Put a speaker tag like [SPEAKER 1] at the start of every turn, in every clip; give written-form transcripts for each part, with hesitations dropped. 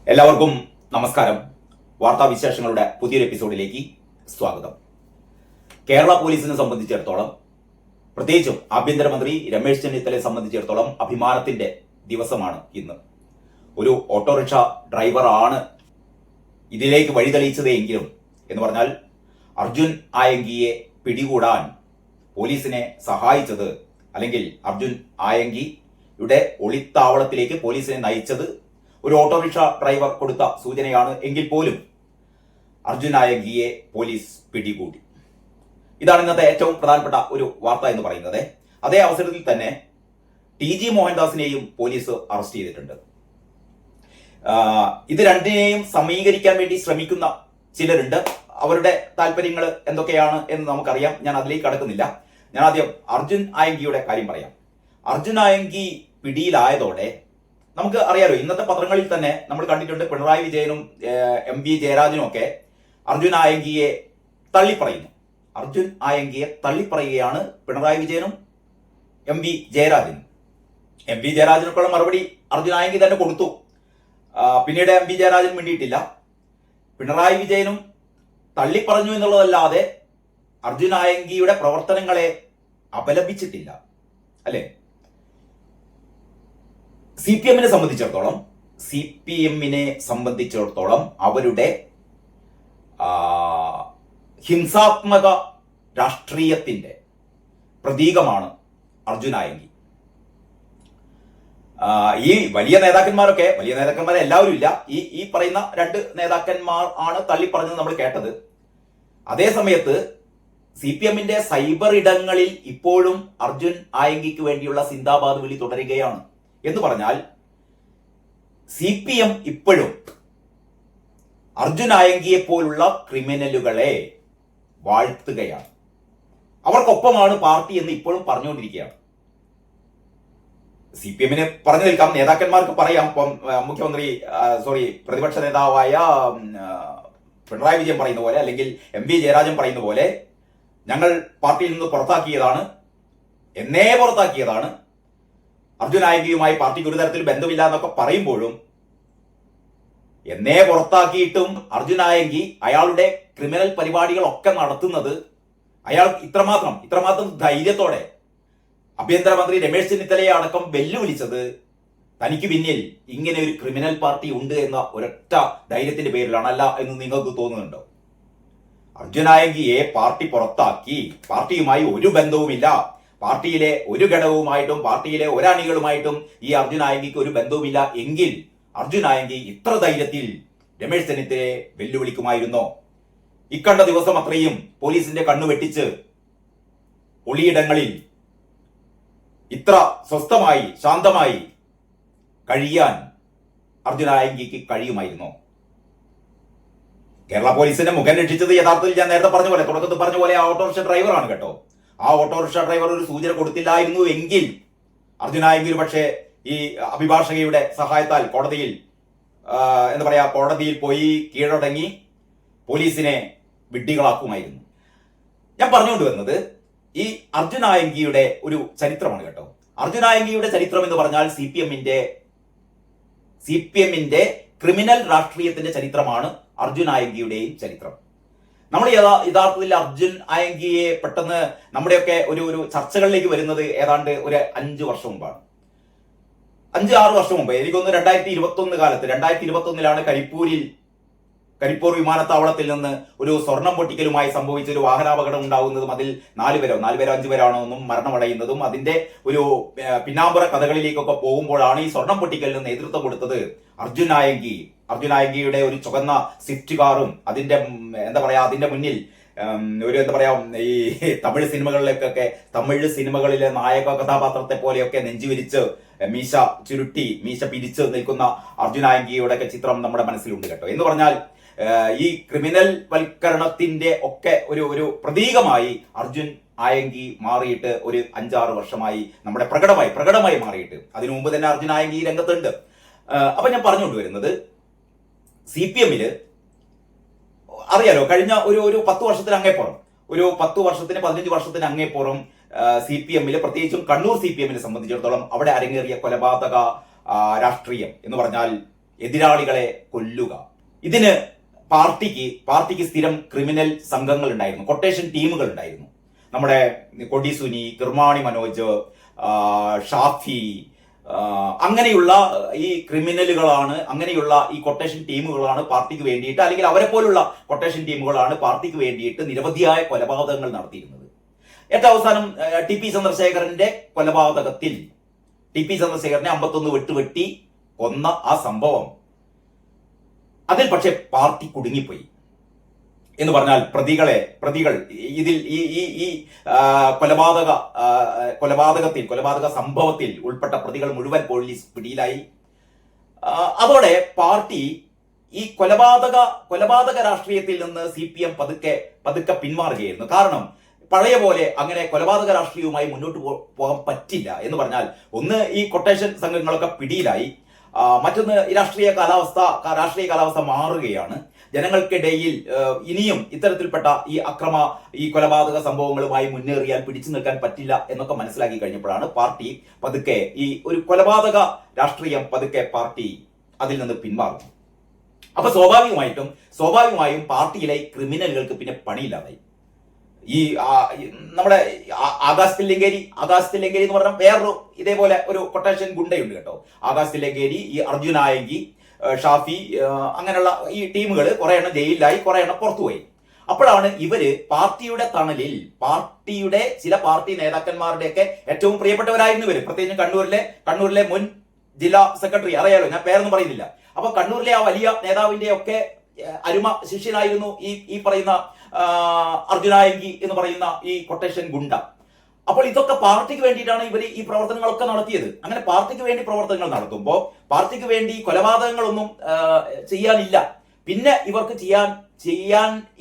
[SPEAKER 1] എല്ലാവർക്കും നമസ്കാരം. വാർത്താവിശേഷങ്ങളുടെ പുതിയൊരു എപ്പിസോഡിലേക്ക് സ്വാഗതം. കേരള പോലീസിനെ സംബന്ധിച്ചിടത്തോളം, പ്രത്യേകിച്ചും ആഭ്യന്തരമന്ത്രി രമേശ് ചെന്നിത്തലയെ സംബന്ധിച്ചിടത്തോളം അഭിമാനത്തിന്റെ ദിവസമാണ് ഇന്ന്. ഒരു ഓട്ടോറിക്ഷ ഡ്രൈവറാണ് ഇതിലേക്ക് വഴിതെളിയിച്ചത് എങ്കിലും എന്ന് പറഞ്ഞാൽ അർജുൻ ആയങ്കിയെ പിടികൂടാൻ പോലീസിനെ സഹായിച്ചത്, അല്ലെങ്കിൽ അർജുൻ ആയങ്കിയുടെ ഒളിത്താവളത്തിലേക്ക് പോലീസിനെ നയിച്ചത് ഒരു ഓട്ടോറിക്ഷ ഡ്രൈവർ കൊടുത്ത സൂചനയാണ് എങ്കിൽ പോലും അർജുൻ ആയങ്കിയെ പോലീസ് പിടികൂടി. ഇതാണ് ഇന്നത്തെ ഏറ്റവും പ്രധാനപ്പെട്ട ഒരു വാർത്ത എന്ന് പറയുന്നത്. അതേ അവസരത്തിൽ തന്നെ TG മോഹൻദാസിനെയും പോലീസ് അറസ്റ്റ് ചെയ്തിട്ടുണ്ട്. ഇത് രണ്ടിനെയും സമീകരിക്കാൻ വേണ്ടി ശ്രമിക്കുന്ന ചിലരുണ്ട്. അവരുടെ താല്പര്യങ്ങൾ എന്തൊക്കെയാണ് എന്ന് നമുക്കറിയാം. ഞാൻ അതിലേക്ക് കടക്കുന്നില്ല. ഞാൻ ആദ്യം അർജുൻ ആയങ്കിയുടെ കാര്യം പറയാം. അർജുൻ ആയങ്കി പിടിയിലായതോടെ നമുക്ക് അറിയാലോ, ഇന്നത്തെ പത്രങ്ങളിൽ തന്നെ നമ്മൾ കണ്ടിട്ടുണ്ട്, പിണറായി വിജയനും MV ജയരാജനും ഒക്കെ അർജുൻ ആയങ്കിയെ തള്ളിപ്പറയുന്നു. അർജുൻ ആയങ്കിയെ തള്ളിപ്പറയുകയാണ് പിണറായി വിജയനും MV ജയരാജനും. MV ജയരാജനൊക്കെയുള്ള മറുപടി അർജുൻ ആയങ്കി തന്നെ കൊടുത്തു. പിന്നീട് MV ജയരാജൻ മിണ്ടിയിട്ടില്ല. പിണറായി വിജയനും തള്ളിപ്പറഞ്ഞു എന്നുള്ളതല്ലാതെ അർജുൻ ആയങ്കിയുടെ പ്രവർത്തനങ്ങളെ അപലപിച്ചിട്ടില്ല, അല്ലേ? CPMനെ സംബന്ധിച്ചിടത്തോളം അവരുടെ ഹിംസാത്മക രാഷ്ട്രീയത്തിന്റെ പ്രതീകമാണ് അർജുൻ ആയങ്കി. ഈ വലിയ നേതാക്കന്മാരെ എല്ലാവരും ഇല്ല, ഈ പറയുന്ന രണ്ട് നേതാക്കന്മാർ ആണ് തള്ളിപ്പറഞ്ഞത് നമ്മൾ കേട്ടത്. അതേ സമയത്ത് CPMന്റെ സൈബർ ഇടങ്ങളിൽ ഇപ്പോഴും അർജുൻ ആയങ്കിക്ക് വേണ്ടിയുള്ള സിന്ദാബാദ് വിളി തുടരുകയാണ്. എന്ന് പറഞ്ഞാൽ CPM ഇപ്പോഴും അർജുൻ ആയങ്കിയെ പോലുള്ള ക്രിമിനലുകളെ വാഴ്ത്തുകയാണ്. അവർക്കൊപ്പമാണ് പാർട്ടി എന്ന് ഇപ്പോഴും പറഞ്ഞുകൊണ്ടിരിക്കുകയാണ്. CPMന് പറഞ്ഞു നിൽക്കാം, നേതാക്കന്മാർക്ക് പറയാം. പ്രതിപക്ഷ നേതാവായ പിണറായി വിജയൻ പറയുന്ന പോലെ, അല്ലെങ്കിൽ MV ജയരാജൻ പറയുന്ന പോലെ, ഞങ്ങൾ പാർട്ടിയിൽ നിന്ന് പുറത്താക്കിയതാണ്, അർജുൻ ആയങ്കിയുമായി പാർട്ടിക്ക് ഒരു തരത്തിൽ ബന്ധമില്ല എന്നൊക്കെ പറയുമ്പോഴും, എന്നേ പുറത്താക്കിയിട്ടും അർജുൻ ആയങ്കി അയാളുടെ ക്രിമിനൽ പരിപാടികളൊക്കെ നടത്തുന്നത്, അയാൾ ഇത്രമാത്രം ധൈര്യത്തോടെ ആഭ്യന്തരമന്ത്രി രമേശ് ചെന്നിത്തലയെ അടക്കം വെല്ലുവിളിച്ചത് തനിക്ക് പിന്നിൽ ഇങ്ങനെ ഒരു ക്രിമിനൽ പാർട്ടി ഉണ്ട് എന്ന ഒരൊറ്റ ധൈര്യത്തിന്റെ പേരിലാണ്. അല്ല എന്ന് നിങ്ങൾക്ക് തോന്നുന്നുണ്ടോ? അർജുൻ ആയങ്കിയെ പാർട്ടി പുറത്താക്കി, പാർട്ടിയുമായി ഒരു ബന്ധവുമില്ല, പാർട്ടിയിലെ ഒരു ഘടകവുമായിട്ടും പാർട്ടിയിലെ ഒരണികളുമായിട്ടും ഈ അർജുൻ ആയങ്കിക്ക് ഒരു ബന്ധവുമില്ല എങ്കിൽ അർജുൻ ആയങ്കി ഇത്ര ധൈര്യത്തിൽ രമേശ് ചെന്നിത്തലയെ വെല്ലുവിളിക്കുമായിരുന്നോ? ഇക്കണ്ട ദിവസം അത്രയും പോലീസിന്റെ കണ്ണു വെട്ടിച്ച് ഒളിയിടങ്ങളിൽ ഇത്ര സ്വസ്ഥമായി ശാന്തമായി കഴിയാൻ അർജുൻ ആയങ്കിക്ക് കഴിയുമായിരുന്നോ? കേരള പോലീസിന്റെ മുഖം രക്ഷിച്ചത് യഥാർത്ഥത്തിൽ ഞാൻ നേരത്തെ തുടക്കത്തിൽ പറഞ്ഞ പോലെ ആ ഓട്ടോറിക്ഷ ഡ്രൈവറാണ് കേട്ടോ. ആ ഓട്ടോറിക്ഷ ഡ്രൈവർ ഒരു സൂചന കൊടുത്തില്ലായിരുന്നു എങ്കിൽ അർജുൻ ആയങ്കി പക്ഷേ ഈ അഭിഭാഷകയുടെ സഹായത്താൽ കോടതിയിൽ പോയി കീഴടങ്ങി പോലീസിനെ വിഡ്ഢികളാക്കുമായിരുന്നു. ഞാൻ പറഞ്ഞുകൊണ്ട് വന്നത് ഈ അർജുൻ ആയങ്കിയുടെ ഒരു ചരിത്രമാണ് കേട്ടോ. അർജുൻ ആയങ്കിയുടെ ചരിത്രം എന്ന് പറഞ്ഞാൽ CPMന്റെ ക്രിമിനൽ രാഷ്ട്രീയത്തിന്റെ ചരിത്രമാണ് അർജുൻ ആയങ്കിയുടെയും ചരിത്രം. നമ്മൾ യഥാർത്ഥത്തിൽ അർജുൻ ആയങ്കിയെ പെട്ടെന്ന് നമ്മുടെയൊക്കെ ഒരു ചർച്ചകളിലേക്ക് വരുന്നത് ഏതാണ്ട് ഒരു 5 വർഷം മുമ്പാണ്. 5-6 വർഷം മുമ്പ്, എനിക്കൊന്ന് 2021 കരിപ്പൂർ വിമാനത്താവളത്തിൽ നിന്ന് ഒരു സ്വർണം പൊട്ടിക്കലുമായി സംഭവിച്ച ഒരു വാഹനാപകടം ഉണ്ടാകുന്നതും അതിൽ 4 പേരോ 5 പേരാണോ ഒന്നും മരണമടയുന്നതും അതിന്റെ ഒരു പിന്നാമ്പുറ കഥകളിലേക്കൊക്കെ പോകുമ്പോഴാണ് ഈ സ്വർണം പൊട്ടിക്കലിന് നേതൃത്വം കൊടുത്തത് അർജുൻ ആയങ്കിയുടെ ഒരു ചുവന്ന സ്വിഫ്റ്റ് കാറും അതിന്റെ അതിന്റെ മുന്നിൽ ഈ തമിഴ് സിനിമകളിലെ നായക കഥാപാത്രത്തെ പോലെയൊക്കെ നെഞ്ചുവിരിച്ച് മീശ പിരിച്ച് നിൽക്കുന്ന അർജുൻ ആയങ്കിയുടെ ചിത്രം നമ്മുടെ മനസ്സിലുണ്ട് കേട്ടോ. എന്ന് പറഞ്ഞാൽ ഈ ക്രിമിനൽ വൽക്കരണത്തിന്റെ ഒക്കെ ഒരു പ്രതീകമായി അർജുൻ ആയങ്കി മാറിയിട്ട് ഒരു 5-6 വർഷമായി നമ്മുടെ പ്രകടമായി മാറിയിട്ട്. അതിനു മുമ്പ് തന്നെ അർജുൻ ആയങ്കി രംഗത്തുണ്ട്. അപ്പൊ ഞാൻ പറഞ്ഞുകൊണ്ടുവരുന്നത്, CPMല് അറിയാലോ, കഴിഞ്ഞ ഒരു 10 വർഷത്തിന് അങ്ങേപ്പുറം, ഒരു 15 വർഷത്തിന് അങ്ങേപ്പുറം CPMല്, പ്രത്യേകിച്ചും കണ്ണൂർ CPMനെ സംബന്ധിച്ചിടത്തോളം അവിടെ അരങ്ങേറിയ കൊലപാതക രാഷ്ട്രീയം എന്ന് പറഞ്ഞാൽ എതിരാളികളെ കൊല്ലുക. ഇതിന് പാർട്ടിക്ക് സ്ഥിരം ക്രിമിനൽ സംഘങ്ങൾ ഉണ്ടായിരുന്നു, കൊട്ടേഷൻ ടീമുകൾ ഉണ്ടായിരുന്നു. നമ്മുടെ കൊടിസുനി, കിർമാണി മനോജ്, ഷാഫി, അങ്ങനെയുള്ള ഈ ക്രിമിനലുകളാണ്, അങ്ങനെയുള്ള ഈ കൊട്ടേഷൻ ടീമുകളാണ് പാർട്ടിക്ക് വേണ്ടിയിട്ട്, അല്ലെങ്കിൽ അവരെ പോലുള്ള കൊട്ടേഷൻ ടീമുകളാണ് പാർട്ടിക്ക് വേണ്ടിയിട്ട് നിരവധിയായ കൊലപാതകങ്ങൾ നടത്തിയിരുന്നത്. ഏറ്റവും അവസാനം ടി പി ചന്ദ്രശേഖരന്റെ കൊലപാതകത്തിൽ ടി പി ചന്ദ്രശേഖരനെ 51 വെട്ടുവെട്ടി കൊന്ന ആ സംഭവം, അതിൽ പക്ഷെ പാർട്ടി കുടുങ്ങിപ്പോയി എന്ന് പറഞ്ഞാൽ പ്രതികൾ ഇതിൽ ഈ കൊലപാതക സംഭവത്തിൽ ഉൾപ്പെട്ട പ്രതികൾ മുഴുവൻ പോലീസ് പിടിയിലായി. അതോടെ പാർട്ടി ഈ കൊലപാതക രാഷ്ട്രീയത്തിൽ നിന്ന് CPM പതുക്കെ പിന്മാറുകയായിരുന്നു. കാരണം പഴയ പോലെ അങ്ങനെ കൊലപാതക രാഷ്ട്രീയവുമായി മുന്നോട്ട് പോകാൻ പറ്റില്ല എന്ന് പറഞ്ഞാൽ, ഒന്ന് ഈ കൊട്ടേഷൻ സംഘങ്ങളൊക്കെ പിടിയിലായി, മറ്റൊന്ന് രാഷ്ട്രീയ കാലാവസ്ഥ മാറുകയാണ്. ജനങ്ങൾക്കിടയിൽ ഇനിയും ഇത്തരത്തിൽപ്പെട്ട ഈ കൊലപാതക സംഭവങ്ങളുമായി മുന്നേറിയാൽ പിടിച്ചു നിൽക്കാൻ പറ്റില്ല എന്നൊക്കെ മനസ്സിലാക്കി കഴിഞ്ഞപ്പോഴാണ് പാർട്ടി പതുക്കെ ഈ ഒരു കൊലപാതക രാഷ്ട്രീയം പാർട്ടി അതിൽ നിന്ന് പിന്മാറും. അപ്പൊ സ്വാഭാവികമായും പാർട്ടിയിലെ ക്രിമിനലുകൾക്ക് പിന്നെ പണിയില്ലാതായി. ഈ നമ്മുടെ ആകാശ് തില്ലങ്കേരി എന്ന് പറഞ്ഞാൽ വേറൊരു ഇതേപോലെ ഒരു കൊട്ടേഷൻ ഗുണ്ടയുണ്ട് കേട്ടോ. ആകാശ് തില്ലങ്കേരി, ഈ അർജുൻ ആയങ്കി, ഷാഫി, അങ്ങനെയുള്ള ഈ ടീമുകൾ കുറെ എണ്ണം ജയിലിലായി, കുറെ എണ്ണം പുറത്തുപോയി. അപ്പോഴാണ് ഇവര് പാർട്ടിയുടെ തണലിൽ, ചില പാർട്ടി നേതാക്കന്മാരുടെയൊക്കെ ഏറ്റവും പ്രിയപ്പെട്ടവരായിരുന്നു ഇവര്, പ്രത്യേകിച്ചും കണ്ണൂരിലെ മുൻ ജില്ലാ സെക്രട്ടറി, അറിയാലോ, ഞാൻ പേരൊന്നും പറയുന്നില്ല. അപ്പൊ കണ്ണൂരിലെ ആ വലിയ നേതാവിന്റെ ഒക്കെ അരുമ ശിഷ്യനായിരുന്നു ഈ പറയുന്ന അർജുനായങ്കി എന്ന് പറയുന്ന ഈ കൊട്ടേഷൻ ഗുണ്ട. അപ്പോൾ ഇതൊക്കെ പാർട്ടിക്ക് വേണ്ടിയിട്ടാണ് ഇവർ ഈ പ്രവർത്തനങ്ങളൊക്കെ നടത്തിയത്. അങ്ങനെ പാർട്ടിക്ക് വേണ്ടി പ്രവർത്തനങ്ങൾ നടത്തുമ്പോൾ പാർട്ടിക്ക് വേണ്ടി കൊലപാതകങ്ങളൊന്നും ചെയ്യാനില്ല. പിന്നെ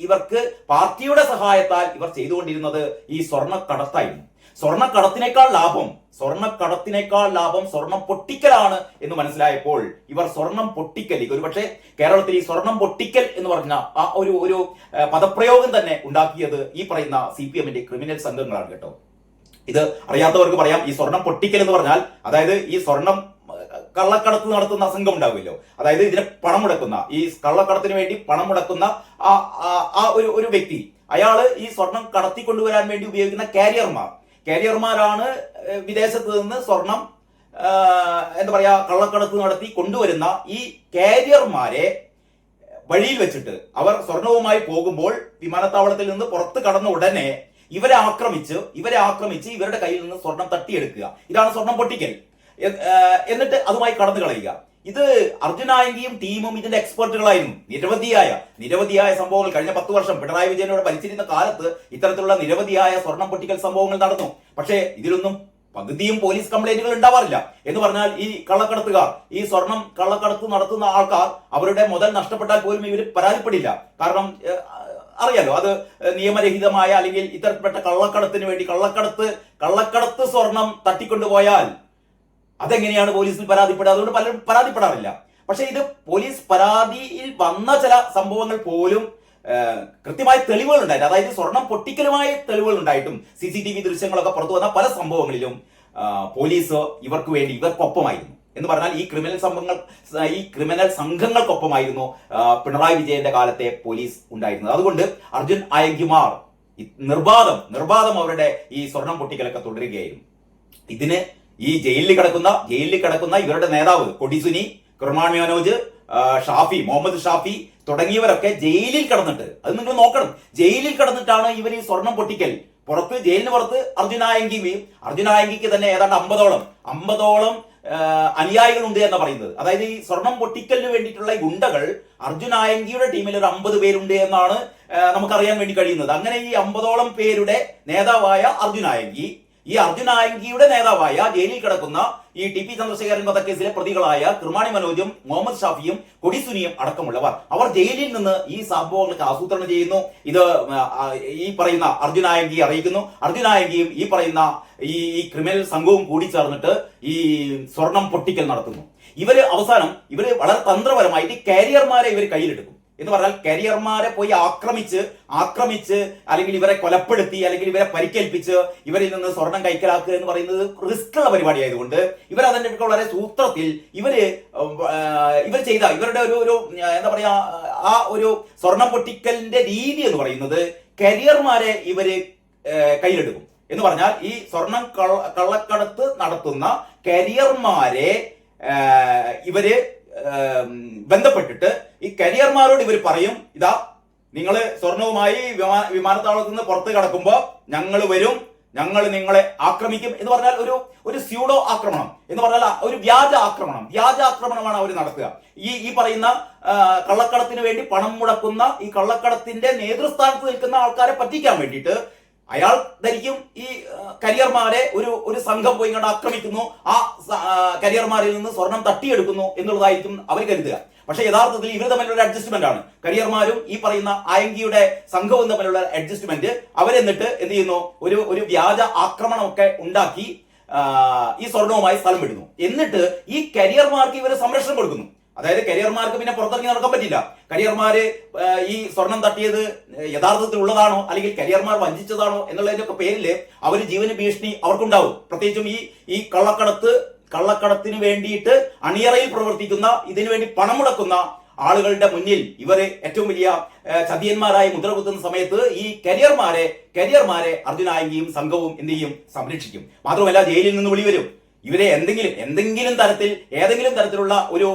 [SPEAKER 1] ഇവർക്ക് പാർട്ടിയുടെ സഹായത്താൽ ഇവർ ചെയ്തുകൊണ്ടിരുന്നത് ഈ സ്വർണ്ണക്കടത്തായിരുന്നു. സ്വർണ്ണക്കടത്തിനേക്കാൾ ലാഭം സ്വർണം പൊട്ടിക്കലാണ് എന്ന് മനസ്സിലായപ്പോൾ ഇവർ സ്വർണം പൊട്ടിക്കൽ, ഒരുപക്ഷെ കേരളത്തിൽ ഈ സ്വർണം പൊട്ടിക്കൽ എന്ന് പറഞ്ഞ ആ ഒരു പദപ്രയോഗം തന്നെ ഉണ്ടാക്കിയത് ഈ പറയുന്ന CPMന്റെ ക്രിമിനൽ സംഘങ്ങളാണ് കേട്ടോ. ഇത് അറിയാത്തവർക്ക് പറയാം. ഈ സ്വർണം പൊട്ടിക്കൽ എന്ന് പറഞ്ഞാൽ, അതായത് ഈ സ്വർണം കള്ളക്കടത്ത് നടത്തുന്ന സംഘം ഉണ്ടാവുമല്ലോ, അതായത് ഇതിനെ പണം മുടക്കുന്ന, ഈ കള്ളക്കടത്തിന് വേണ്ടി പണം മുടക്കുന്ന ആ ഒരു വ്യക്തി, അയാള് ഈ സ്വർണം കടത്തിക്കൊണ്ടുവരാൻ വേണ്ടി ഉപയോഗിക്കുന്ന കാരിയർമാരാണ് വിദേശത്ത് നിന്ന് സ്വർണം കള്ളക്കടത്ത് നടത്തി കൊണ്ടുവരുന്ന ഈ കാരിയർമാരെ വഴിയിൽ വെച്ചിട്ട് അവർ സ്വർണവുമായി പോകുമ്പോൾ വിമാനത്താവളത്തിൽ നിന്ന് പുറത്ത് കടന്ന ഉടനെ ഇവരെ ആക്രമിച്ച് ഇവരുടെ കയ്യിൽ നിന്ന് സ്വർണം തട്ടിയെടുക്കുക. ഇതാണ് സ്വർണം പൊട്ടിക്കൽ. എന്നിട്ട് അതുമായി കടന്നു കളയുക. ഇത് അർജുനായങ്കിയും ടീമും ഇതിന്റെ എക്സ്പെർട്ടുകളായിരുന്നു. നിരവധിയായ സംഭവങ്ങൾ കഴിഞ്ഞ 10 വർഷം പിണറായി വിജയനോട് ഭരിച്ചിരുന്ന കാലത്ത് ഇത്തരത്തിലുള്ള നിരവധിയായ സ്വർണം പൊട്ടിക്കൽ സംഭവങ്ങൾ നടന്നു. പക്ഷേ ഇതിലൊന്നും പകുതിയും പോലീസ് കംപ്ലൈന്റുകൾ ഉണ്ടാവാറില്ല. എന്ന് പറഞ്ഞാൽ ഈ കള്ളക്കടത്തുകാർ, ഈ സ്വർണം കള്ളക്കടത്ത് നടത്തുന്ന ആൾക്കാർ, അവരുടെ മുതൽ നഷ്ടപ്പെട്ടാൽ പോലും ഇവർ പരാതിപ്പെടില്ല. കാരണം അറിയാലോ, അത് നിയമരഹിതമായ അല്ലെങ്കിൽ ഇത്തരത്തിൽപ്പെട്ട കള്ളക്കടത്തിന് വേണ്ടി കള്ളക്കടത്ത് സ്വർണം തട്ടിക്കൊണ്ടുപോയാൽ അതെങ്ങനെയാണ് പോലീസിൽ പരാതിപ്പെടുക? അതുകൊണ്ട് പലരും പരാതിപ്പെടാറില്ല. പക്ഷെ ഇത് പോലീസ് പരാതിയിൽ വന്ന ചില സംഭവങ്ങൾ പോലും കൃത്യമായ തെളിവുകൾ ഉണ്ടായിട്ട്, അതായത് സ്വർണം പൊട്ടിക്കലുമായ തെളിവുകൾ ഉണ്ടായിട്ടും CCTV ദൃശ്യങ്ങളൊക്കെ പുറത്തു വന്ന പല സംഭവങ്ങളിലും പോലീസ് ഇവർക്കൊപ്പമായിരുന്നു. എന്ന് പറഞ്ഞാൽ ഈ ക്രിമിനൽ സംഘങ്ങൾക്കൊപ്പമായിരുന്നു പിണറായി വിജയന്റെ കാലത്തെ പോലീസ് ഉണ്ടായിരുന്നത്. അതുകൊണ്ട് അർജുൻ അയങ്കിമാർ നിർബാധം അവരുടെ ഈ സ്വർണം പൊട്ടിക്കലൊക്കെ തുടരുകയായിരുന്നു. ഇതിന് ഈ ജയിലിൽ കിടക്കുന്ന ഇവരുടെ നേതാവ് കൊടിസുനി, കിർമാണി മനോജ്, മുഹമ്മദ് ഷാഫി തുടങ്ങിയവരൊക്കെ ജയിലിൽ കിടന്നിട്ട്, അത് നിങ്ങൾ നോക്കണം, ജയിലിൽ കിടന്നിട്ടാണ് ഇവർ ഈ സ്വർണം പൊട്ടിക്കൽ ജയിലിന് പുറത്ത് അർജുനായങ്കിക്ക് തന്നെ ഏതാണ്ട് 50ഓളം അനുയായികളുണ്ട് എന്ന് പറയുന്നത്. അതായത് ഈ സ്വർണം പൊട്ടിക്കലിന് വേണ്ടിയിട്ടുള്ള ഈ ഗുണ്ടകൾ അർജുനായങ്കിയുടെ ടീമിൽ ഒരു 50 പേരുണ്ട് എന്നാണ് നമുക്കറിയാൻ വേണ്ടി കഴിയുന്നത്. അങ്ങനെ ഈ 50ഓളം പേരുടെ നേതാവായ അർജുനായങ്കിയുടെ നേതാവായ ജയിലിൽ കിടക്കുന്ന ഈ TP ചന്ദ്രശേഖരൻ വധക്കേസിലെ പ്രതികളായ കിർമാണി മനോജും മുഹമ്മദ് ഷാഫിയും കൊടിസുനിയും അടക്കമുള്ളവർ അവർ ജയിലിൽ നിന്ന് ഈ സംഭവങ്ങൾക്ക് ആസൂത്രണം ചെയ്യുന്നു. ഇത് ഈ പറയുന്ന അർജുനായങ്കിയെ അറിയിക്കുന്നു. അർജുനായങ്കിയും ഈ പറയുന്ന ഈ ക്രിമിനൽ സംഘവും കൂടി ചേർന്നിട്ട് ഈ സ്വർണം പൊട്ടിക്കൽ നടത്തുന്നു. അവസാനം വളരെ തന്ത്രപരമായിട്ട് കാരിയർമാരെ ഇവർ കയ്യിലെടുക്കും. എന്ന് പറഞ്ഞാൽ കരിയർമാരെ പോയി ആക്രമിച്ച് അല്ലെങ്കിൽ ഇവരെ കൊലപ്പെടുത്തി അല്ലെങ്കിൽ ഇവരെ പരിക്കേൽപ്പിച്ച് ഇവരിൽ നിന്ന് സ്വർണം കൈക്കലാക്കുക എന്ന് പറയുന്നത് റിസ്ക് ഉള്ള പരിപാടി ആയതുകൊണ്ട് ഇവർ അതിന്റെ വളരെ സൂത്രത്തിൽ ഇവർ ചെയ്ത ഇവരുടെ ഒരു എന്താ പറയാ ആ ഒരു സ്വർണം പൊട്ടിക്കലിന്റെ രീതി എന്ന് പറയുന്നത് കരിയർമാരെ ഇവര് കയ്യിലെടുക്കും. എന്ന് പറഞ്ഞാൽ ഈ സ്വർണം കള്ളക്കടത്ത് നടത്തുന്ന കരിയർമാരെ ഇവര് ബന്ധപ്പെട്ടിട്ട് ഈ കരിയർമാരോട് ഇവർ പറയും, ഇതാ നിങ്ങൾ സ്വർണവുമായി വിമാനത്താവളത്തിൽ നിന്ന് പുറത്ത് കടക്കുമ്പോ ഞങ്ങൾ വരും, ഞങ്ങൾ നിങ്ങളെ ആക്രമിക്കും എന്ന് പറഞ്ഞാൽ ഒരു സ്യൂഡോ ആക്രമണം എന്ന് പറഞ്ഞാൽ ഒരു വ്യാജ ആക്രമണമാണ് അവർ നടത്തുക. ഈ പറയുന്ന കള്ളക്കടത്തിന് വേണ്ടി പണം മുടക്കുന്ന ഈ കള്ളക്കടത്തിന്റെ നേതൃസ്ഥാനത്ത് നിൽക്കുന്ന ആൾക്കാരെ പറ്റിക്കാൻ വേണ്ടിയിട്ട് അയാൾ ധരിക്കും ഈ കരിയർമാരെ ഒരു സംഘം പോയി ഇങ്ങോട്ട് ആക്രമിക്കുന്നു, ആ കരിയർമാരിൽ നിന്ന് സ്വർണം തട്ടിയെടുക്കുന്നു എന്നുള്ളതായിരിക്കും അവർ കരുതുക. പക്ഷെ യഥാർത്ഥത്തിൽ ഇവർ തമ്മിലുള്ള അഡ്ജസ്റ്റ്മെന്റ് ആണ്. കരിയർമാരും ഈ പറയുന്ന ആയങ്കിയുടെ സംഘവും തമ്മിലുള്ള അഡ്ജസ്റ്റ്മെന്റ്. അവരെന്നിട്ട് എന്ത് ചെയ്യുന്നു, ഒരു വ്യാജ ആക്രമണമൊക്കെ ഉണ്ടാക്കി ഈ സ്വർണവുമായി സ്ഥലം വിടുന്നു. എന്നിട്ട് ഈ കരിയർമാർക്ക് ഇവർ സംരക്ഷണം കൊടുക്കുന്നു. അതായത് കരിയർമാർക്ക് പിന്നെ പുറത്തിറങ്ങി നടക്കാൻ പറ്റില്ല. കരിയർമാര് ഈ സ്വർണം തട്ടിയത് യഥാർത്ഥത്തിൽ ഉള്ളതാണോ അല്ലെങ്കിൽ കരിയർമാർ വഞ്ചിച്ചതാണോ എന്നുള്ളതിന്റെ പേരിൽ അവർ ജീവന ഭീഷണി അവർക്കുണ്ടാവും. പ്രത്യേകിച്ചും ഈ കള്ളക്കടത്തിന് വേണ്ടിയിട്ട് അണിയറയിൽ പ്രവർത്തിക്കുന്ന, ഇതിനു വേണ്ടി പണം മുടക്കുന്ന ആളുകളുടെ മുന്നിൽ ഇവർ ഏറ്റവും വലിയ ചതിയന്മാരായി മുദ്ര കുത്തുന്ന സമയത്ത് ഈ കരിയർമാരെ അർജുൻ ആയങ്കിയും സംഘവും എന്ത് ചെയ്യും, സംരക്ഷിക്കും. മാത്രമല്ല ജയിലിൽ നിന്ന് വിളി വരും. ഇവരെ ഏതെങ്കിലും തരത്തിലുള്ള ഒരു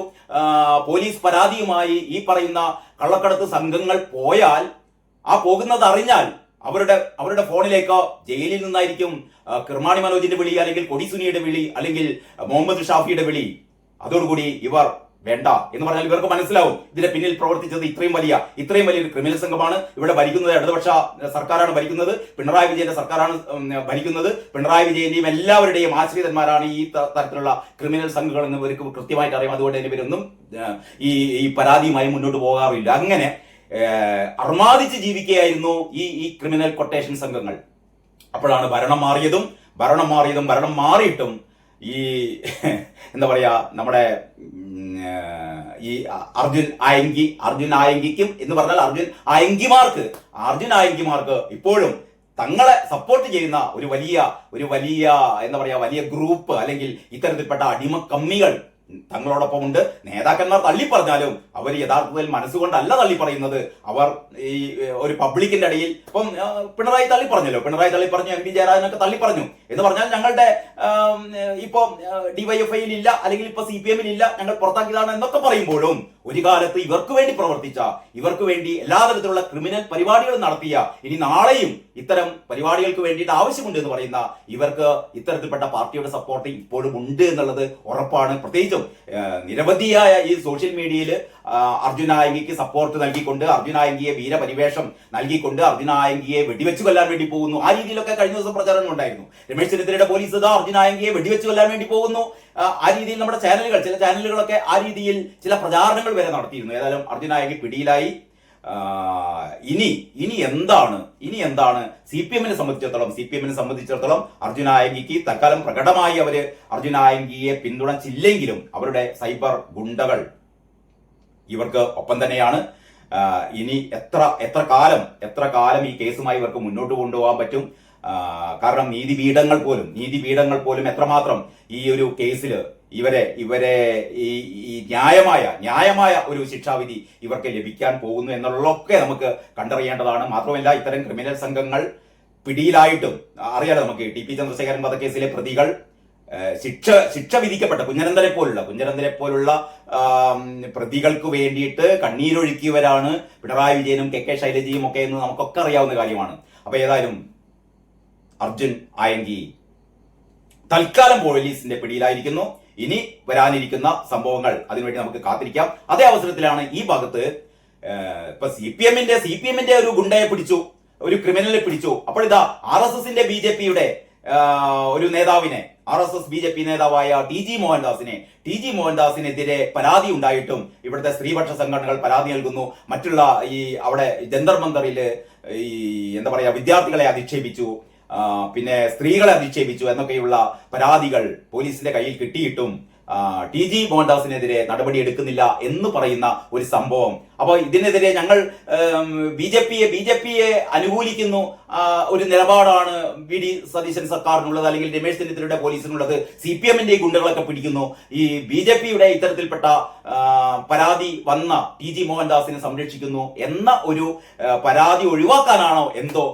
[SPEAKER 1] പോലീസ് പരാതിയുമായി ഈ പറയുന്ന കള്ളക്കടത്ത് സംഘങ്ങൾ പോയാൽ, ആ പോകുന്നത് അറിഞ്ഞാൽ അവരുടെ ഫോണിലേക്ക് ജയിലിൽ നിന്നായിരിക്കും കിർമാണി മനോജിന്റെ വിളി, അല്ലെങ്കിൽ കൊടിസുനിയുടെ വിളി, അല്ലെങ്കിൽ മുഹമ്മദ് ഷാഫിയുടെ വിളി. അതോടുകൂടി ഇവർ വേണ്ട എന്ന് പറഞ്ഞാൽ ഇവർക്ക് മനസ്സിലാവും ഇതിന്റെ പിന്നിൽ പ്രവർത്തിച്ചത് ഇത്രയും വലിയൊരു ക്രിമിനൽ സംഘമാണ്. ഇവിടെ ഭരിക്കുന്നത് ഇടതുപക്ഷ സർക്കാരാണ് ഭരിക്കുന്നത്, പിണറായി വിജയന്റെ സർക്കാരാണ് ഭരിക്കുന്നത്. പിണറായി വിജയന്റെയും എല്ലാവരുടെയും ആശ്രിതന്മാരാണ് ഈ തരത്തിലുള്ള ക്രിമിനൽ സംഘങ്ങൾ എന്ന് ഇവർക്ക് കൃത്യമായിട്ട് അറിയാം. അതുകൊണ്ട് തന്നെ ഇവരൊന്നും ഈ പരാതിയുമായി മുന്നോട്ട് പോകാറില്ല. അങ്ങനെ അർമാദിച്ച് ജീവിക്കുകയായിരുന്നു ഈ ക്രിമിനൽ കൊട്ടേഷൻ സംഘങ്ങൾ. അപ്പോഴാണ് ഭരണം മാറിയിട്ടും ഈ എന്താ പറയാ നമ്മുടെ ഈ അർജുൻ ആയങ്കിക്കും എന്ന് പറഞ്ഞാൽ അർജുൻ ആയങ്കിമാർക്ക് ഇപ്പോഴും തങ്ങളെ സപ്പോർട്ട് ചെയ്യുന്ന ഒരു വലിയ എന്താ പറയാ വലിയ ഗ്രൂപ്പ് അല്ലെങ്കിൽ ഇത്തരത്തിൽപ്പെട്ട അടിമ കമ്മികൾ തങ്ങളോടൊപ്പം ഉണ്ട്. നേതാക്കന്മാർ തള്ളിപ്പറഞ്ഞാലും അവർ യഥാർത്ഥത്തിൽ മനസ്സുകൊണ്ടല്ല തള്ളിപ്പറയുന്നത്. അവർ ഈ ഒരു പബ്ലിക്കിന്റെ ഇടയിൽ ഇപ്പം പിണറായി തള്ളിപ്പറഞ്ഞു, എം പി ജയരാജനൊക്കെ തള്ളിപ്പറഞ്ഞു എന്ന് പറഞ്ഞാൽ ഞങ്ങളുടെ ഇപ്പൊ ഡിവൈഎഫ്ഐയിൽ ഇല്ല, അല്ലെങ്കിൽ ഇപ്പൊ CPM ഇല്ല, ഞങ്ങൾ പുറത്താക്കിയതാണ് എന്നൊക്കെ പറയുമ്പോഴും ഒരു കാലത്ത് ഇവർക്ക് വേണ്ടി പ്രവർത്തിച്ച, ഇവർക്ക് വേണ്ടി എല്ലാ തരത്തിലുള്ള ക്രിമിനൽ പരിപാടികളും നടത്തിയ, ഇനി നാളെയും ഇത്തരം പരിപാടികൾക്ക് വേണ്ടിയിട്ട് ആവശ്യമുണ്ട് എന്ന് പറയുന്ന ഇവർക്ക് ഇത്തരത്തിൽപ്പെട്ട പാർട്ടിയുടെ സപ്പോർട്ട് ഇപ്പോഴും ഉണ്ട് എന്നുള്ളത് ഉറപ്പാണ്. പ്രത്യേകിച്ചും നിരവധിയായ ഈ സോഷ്യൽ മീഡിയയിൽ അർജുൻ ആയങ്കിക്ക് സപ്പോർട്ട് നൽകിക്കൊണ്ട്, അർജുൻ ആയങ്കിയെ വീരപരിവേഷം നൽകിക്കൊണ്ട്, അർജുൻ ആയങ്കിയെ വെടിവെച്ച് കൊല്ലാൻ വേണ്ടി പോകുന്നു. ആ രീതിയിലൊക്കെ കഴിഞ്ഞ ദിവസം പ്രചാരണം ഉണ്ടായിരുന്നു. രമേശ് ചെന്നിത്തലയുടെ പോലീസ് അർജുൻ ആയങ്കിയെ വെടിവെച്ച് കൊല്ലാൻ വേണ്ടി പോകുന്നു. ആ രീതിയിൽ നമ്മുടെ ചില ചാനലുകളൊക്കെ ആ രീതിയിൽ ചില പ്രചാരണങ്ങൾ വരെ നടത്തിയിരുന്നു. ഏതായാലും അർജുൻ ആയങ്കി പിടിയിലായി. ഇനി എന്താണ് CPM-നെ സംബന്ധിച്ചിടത്തോളം അർജുൻ ആയങ്കിക്ക് തൽക്കാലം പ്രകടമായി അവര് അർജുൻ ആയങ്കിയെ പിന്തുണച്ചില്ലെങ്കിലും അവരുടെ സൈബർ ഗുണ്ടകൾ ഇവർക്ക് ഒപ്പം തന്നെയാണ്. ഇനി എത്ര കാലം ഈ കേസുമായി ഇവർക്ക് മുന്നോട്ട് കൊണ്ടുപോകാൻ പറ്റും? കാരണം നീതിപീഠങ്ങൾ പോലും എത്രമാത്രം ഈ ഒരു കേസിൽ ഇവരെ ഈ ന്യായമായ ഒരു ശിക്ഷാവിധി ഇവർക്ക് ലഭിക്കാൻ പോകുന്നു എന്നുള്ളതൊക്കെ നമുക്ക് കണ്ടറിയേണ്ടതാണ്. മാത്രമല്ല ഇത്തരം ക്രിമിനൽ സംഘങ്ങൾ പിടിയിലായിട്ടും അറിയാലോ നമുക്ക് TP ചന്ദ്രശേഖരൻ വധക്കേസിലെ പ്രതികൾ ശിക്ഷ വിധിക്കപ്പെട്ട കുഞ്ഞനന്തനെ പോലുള്ള പ്രതികൾക്ക് വേണ്ടിയിട്ട് കണ്ണീരൊഴുക്കിയവരാണ് പിണറായി വിജയനും KK ശൈലജയും ഒക്കെ എന്ന് നമുക്കൊക്കെ അറിയാവുന്ന കാര്യമാണ്. അപ്പൊ ഏതായാലും അർജുൻ ആയങ്കി തൽക്കാലം പോലീസിന്റെ പിടിയിലായിരിക്കുന്നു. ഇനി വരാനിരിക്കുന്ന സംഭവങ്ങൾ അതിനുവേണ്ടി നമുക്ക് കാത്തിരിക്കാം. അതേ അവസരത്തിലാണ് ഈ ഭാഗത്ത് ഇപ്പൊ CPM-ന്റെ ഒരു ഗുണ്ടയെ പിടിച്ചു, ഒരു ക്രിമിനലെ പിടിച്ചു. അപ്പോൾ ഇതാ RSS-ന്റെ BJP-യുടെ ഒരു നേതാവിനെ, RSS BJP നേതാവായ TG മോഹൻദാസിനെതിരെ പരാതി ഉണ്ടായിട്ടും ഇവിടുത്തെ സ്ത്രീപക്ഷ സംഘടനകൾ പരാതി നൽകുന്നു. മറ്റുള്ള ഈ അവിടെ ജന്തർ മന്ദറില് ഈ എന്താ പറയാ വിദ്യാർത്ഥികളെ അധിക്ഷേപിച്ചു, പിന്നെ സ്ത്രീകളെ അധിക്ഷേപിച്ചു എന്നൊക്കെയുള്ള പരാതികൾ പോലീസിന്റെ കയ്യിൽ കിട്ടിയിട്ടും ടി ജി മോഹൻദാസിനെതിരെ നടപടി എടുക്കുന്നില്ല എന്ന് പറയുന്ന ഒരു സംഭവം. അപ്പോൾ ഇതിനെതിരെ ഞങ്ങൾ ബി ജെ പിയെ അനുകൂലിക്കുന്നു ഒരു നിലപാടാണ് വി ഡി സതീശൻ സർക്കാരിനുള്ളത്, അല്ലെങ്കിൽ രമേശ് ചെന്നിത്തലയുടെ പോലീസിനുള്ളത്. CPM-ന്റെ ഗുണ്ടകളൊക്കെ പിടിക്കുന്നു. ഈ BJP-യുടെ ഇത്തരത്തിൽപ്പെട്ട പരാതി വന്ന ടി ജി മോഹൻദാസിനെ സംരക്ഷിക്കുന്നു എന്ന ഒരു പരാതി ഒഴിവാക്കാനാണോ എന്തോ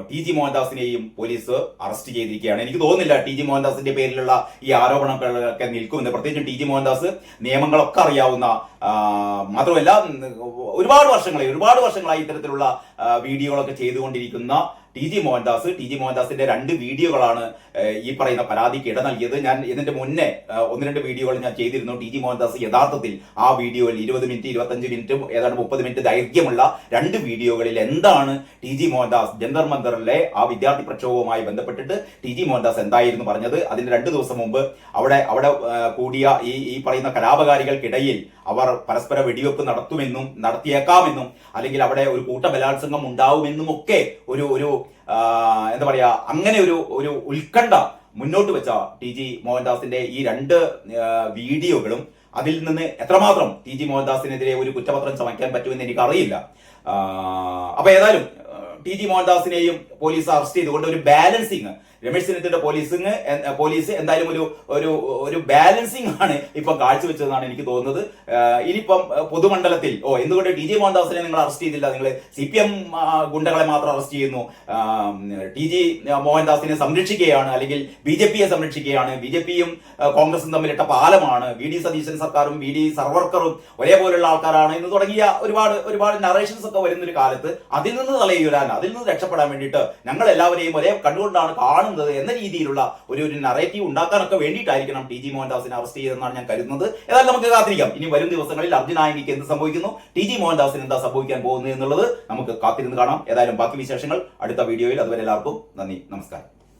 [SPEAKER 1] ടി ജി മോഹൻദാസിനെയും പോലീസ് അറസ്റ്റ് ചെയ്തിരിക്കുകയാണ്. എനിക്ക് തോന്നുന്നില്ല ടി ജി മോഹൻദാസിന്റെ പേരിലുള്ള ഈ ആരോപണങ്ങളൊക്കെ നിൽക്കുമെന്ന്. പ്രത്യേകിച്ചും ടി ജി മോഹൻദാസ് നിയമങ്ങളൊക്കെ അറിയാവുന്ന, മാത്രമല്ല ഒരുപാട് വർഷങ്ങളായി ഇത്തരത്തിലുള്ള വീഡിയോകളൊക്കെ ചെയ്തുകൊണ്ടിരിക്കുന്ന ടി ജി മോഹൻദാസിന്റെ 2 വീഡിയോകളാണ് ഈ പറയുന്ന പരാതിക്ക് ഇട നൽകിയത്. ഞാൻ ഇതിന്റെ മുന്നേ 1-2 വീഡിയോകൾ ഞാൻ ചെയ്തിരുന്നു. ടി ജി മോഹൻദാസ് യഥാർത്ഥത്തിൽ ആ വീഡിയോയിൽ 20 മിനിറ്റ് 25 മിനിറ്റും ഏതാണ്ട് 30 മിനിറ്റ് ദൈർഘ്യമുള്ള 2 വീഡിയോകളിൽ എന്താണ് ടി ജി മോഹൻദാസ് ജന്തർ മന്ദറിലെ ആ വിദ്യാർത്ഥി പ്രക്ഷോഭവുമായി ബന്ധപ്പെട്ടിട്ട് ടി ജി മോഹൻദാസ് എന്തായിരുന്നു പറഞ്ഞത്, അതിന് 2 ദിവസം മുമ്പ് അവിടെ കൂടിയ ഈ പറയുന്ന കലാപകാരികൾക്കിടയിൽ അവർ പരസ്പര വെടിവെപ്പ് നടത്തിയേക്കാമെന്നും അല്ലെങ്കിൽ അവിടെ ഒരു കൂട്ടബലാത്സംഗം ഉണ്ടാവുമെന്നും ഒക്കെ ഒരു എന്താ പറയാ, അങ്ങനെ ഒരു ഉത്കണ്ഠ മുന്നോട്ട് വെച്ച ടി ജി മോഹൻദാസിന്റെ ഈ 2 വീഡിയോകളും അതിൽ നിന്ന് എത്രമാത്രം ടി ജി മോഹൻദാസിനെതിരെ ഒരു കുറ്റപത്രം ചമയ്ക്കാൻ പറ്റുമെന്ന് എനിക്കറിയില്ല. അപ്പൊ ഏതായാലും ടി ജി മോഹൻദാസിനെയും പോലീസ് അറസ്റ്റ് ചെയ്തുകൊണ്ട് ഒരു ബാലൻസിങ്, രമേശ് ചെന്നിത്തലയുടെ പോലീസ് എന്തായാലും ഒരു ബാലൻസിങ് ആണ് ഇപ്പം കാഴ്ചവെച്ചതെന്നാണ് എനിക്ക് തോന്നുന്നത്. ഇനിയിപ്പം പൊതുമണ്ഡലത്തിൽ എന്തുകൊണ്ട് ടി ജി മോഹൻദാസിനെ നിങ്ങൾ അറസ്റ്റ് ചെയ്തില്ല, നിങ്ങൾ CPM ഗുണ്ടകളെ മാത്രം അറസ്റ്റ് ചെയ്യുന്നു, ടി ജി മോഹൻദാസിനെ സംരക്ഷിക്കുകയാണ് അല്ലെങ്കിൽ BJP-യെ സംരക്ഷിക്കുകയാണ്, BJP-യും കോൺഗ്രസും തമ്മിലിട്ട പാലമാണ്, VD സതീശൻ സർക്കാരും VD സർവർക്കറും ഒരേപോലെയുള്ള ആൾക്കാരാണ് എന്ന് തുടങ്ങിയ ഒരുപാട് നറേഷൻസ് ഒക്കെ വരുന്നൊരു കാലത്ത് അതിൽ നിന്ന് തലയുരാൻ, അതിൽ നിന്ന് രക്ഷപ്പെടാൻ വേണ്ടിയിട്ട് ഞങ്ങൾ എല്ലാവരെയും ഒരേ കണ്ടുകൊണ്ടാണ് കാണുന്നത് എന്ന രീതിയിലുള്ള ഒരു നറേറ്റീവ് ഉണ്ടാക്കാനൊക്കെ വേണ്ടിയിട്ടായിരിക്കണം ടി ജി മോഹൻദാസിനെ അറസ്റ്റ് ചെയ്തതെന്നാണ് ഞാൻ കരുതുന്നത്. ഏതായാലും നമുക്ക് കാത്തിരിക്കാം. ഇനി വരും ദിവസങ്ങളിൽ അർജുനായങ്കിക്ക് എന്ത് സംഭവിക്കുന്നു, ടി ജി മോഹൻദാസിന് എന്താ സംഭവിക്കാൻ പോകുന്നത് എന്നുള്ളത് നമുക്ക് കാത്തിരുന്ന് കാണാം. ഏതായാലും ബാക്കി വിശേഷങ്ങൾ അടുത്ത വീഡിയോയിൽ. അതുവരെ എല്ലാവർക്കും നന്ദി, നമസ്കാരം.